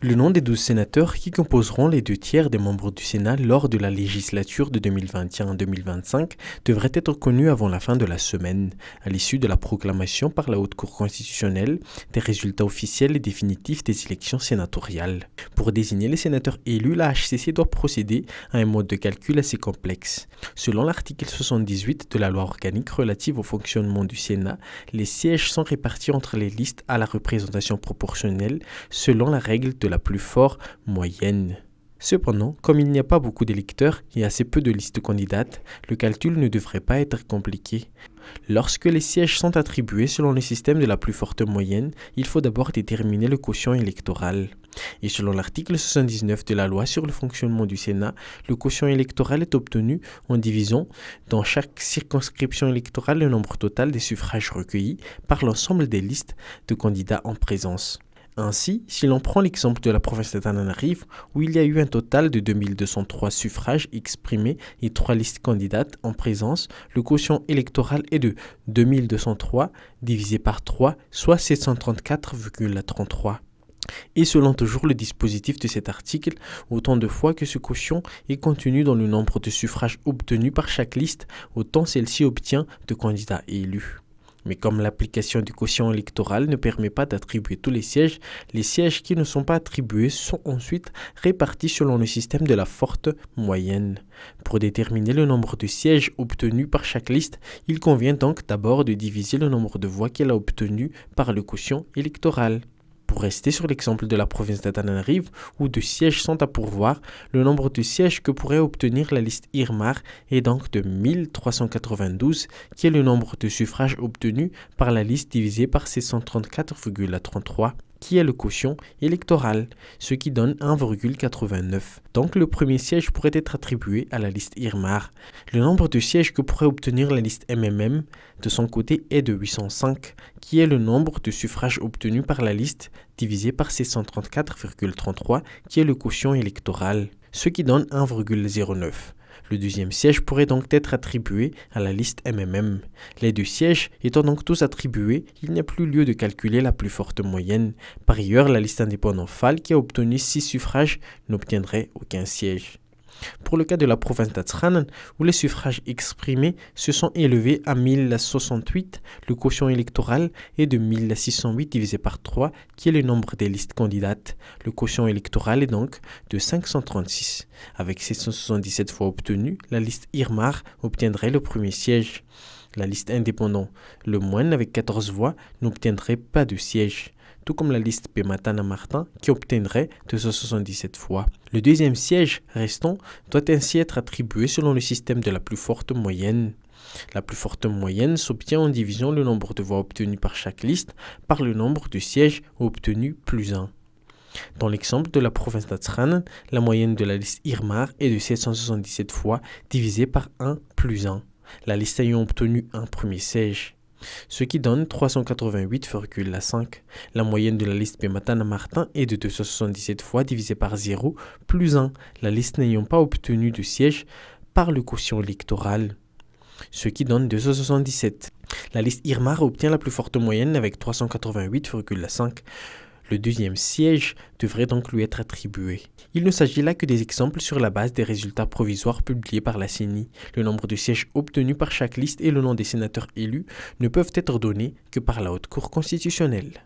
Le nom des 12 sénateurs qui composeront les 2 tiers des membres du Sénat lors de la législature de 2021-2025 devrait être connu avant la fin de la semaine, à l'issue de la proclamation par la Haute Cour constitutionnelle des résultats officiels et définitifs des élections sénatoriales. Pour désigner les sénateurs élus, la HCC doit procéder à un mode de calcul assez complexe. Selon l'article 78 de la loi organique relative au fonctionnement du Sénat, les sièges sont répartis entre les listes à la représentation proportionnelle selon la règle de la plus forte moyenne. Cependant, comme il n'y a pas beaucoup d'électeurs et assez peu de listes candidates, le calcul ne devrait pas être compliqué. Lorsque les sièges sont attribués selon le système de la plus forte moyenne, il faut d'abord déterminer le quotient électoral. Et selon l'article 79 de la loi sur le fonctionnement du Sénat, le quotient électoral est obtenu en divisant dans chaque circonscription électorale le nombre total des suffrages recueillis par l'ensemble des listes de candidats en présence. Ainsi, si l'on prend l'exemple de la province d'Antananarivo, où il y a eu un total de 2203 suffrages exprimés et 3 listes candidates en présence, le quotient électoral est de 2203 divisé par 3, soit 734,33. Et selon toujours le dispositif de cet article, autant de fois que ce quotient est contenu dans le nombre de suffrages obtenus par chaque liste, autant celle-ci obtient de candidats élus. Mais comme l'application du quotient électoral ne permet pas d'attribuer tous les sièges qui ne sont pas attribués sont ensuite répartis selon le système de la forte moyenne. Pour déterminer le nombre de sièges obtenus par chaque liste, il convient donc d'abord de diviser le nombre de voix qu'elle a obtenues par le quotient électoral. Pour rester sur l'exemple de la province d'Antananarivo, où 2 sièges sont à pourvoir, le nombre de sièges que pourrait obtenir la liste Irmar est donc de 1392, qui est le nombre de suffrages obtenus par la liste divisé par 634,33, qui est le quotient électoral, ce qui donne 1,89. Donc le premier siège pourrait être attribué à la liste Irmar. Le nombre de sièges que pourrait obtenir la liste MMM de son côté est de 805, qui est le nombre de suffrages obtenus par la liste divisé par 634,33, qui est le quotient électoral, ce qui donne 1,09. Le deuxième siège pourrait donc être attribué à la liste MMM. Les 2 sièges étant donc tous attribués, il n'y a plus lieu de calculer la plus forte moyenne. Par ailleurs, la liste indépendante FAL qui a obtenu 6 suffrages n'obtiendrait aucun siège. Pour le cas de la province d'Atzranen, où les suffrages exprimés se sont élevés à 1068, le quotient électoral est de 1608 divisé par 3, qui est le nombre des listes candidates. Le quotient électoral est donc de 536. Avec 777 voix obtenues, la liste Irmar obtiendrait le premier siège. La liste indépendante, le moine avec 14 voix, n'obtiendrait pas de siège, tout comme la liste Pematana Martin qui obtiendrait 277 voix. Le deuxième siège restant doit ainsi être attribué selon le système de la plus forte moyenne. La plus forte moyenne s'obtient en divisant le nombre de voix obtenues par chaque liste par le nombre de sièges obtenus plus 1. Dans l'exemple de la province d'Atzranen, la moyenne de la liste Irmar est de 777 voix divisée par 1 plus 1, la liste ayant obtenu un premier siège, ce qui donne 388,5. La moyenne de la liste Pematana Martin est de 277 fois divisé par 0 plus 1, la liste n'ayant pas obtenu de siège par le quotient électoral, ce qui donne 277. La liste Irmar obtient la plus forte moyenne avec 388,5. Le deuxième siège devrait donc lui être attribué. Il ne s'agit là que des exemples sur la base des résultats provisoires publiés par la CENI. Le nombre de sièges obtenus par chaque liste et le nom des sénateurs élus ne peuvent être donnés que par la Haute Cour constitutionnelle.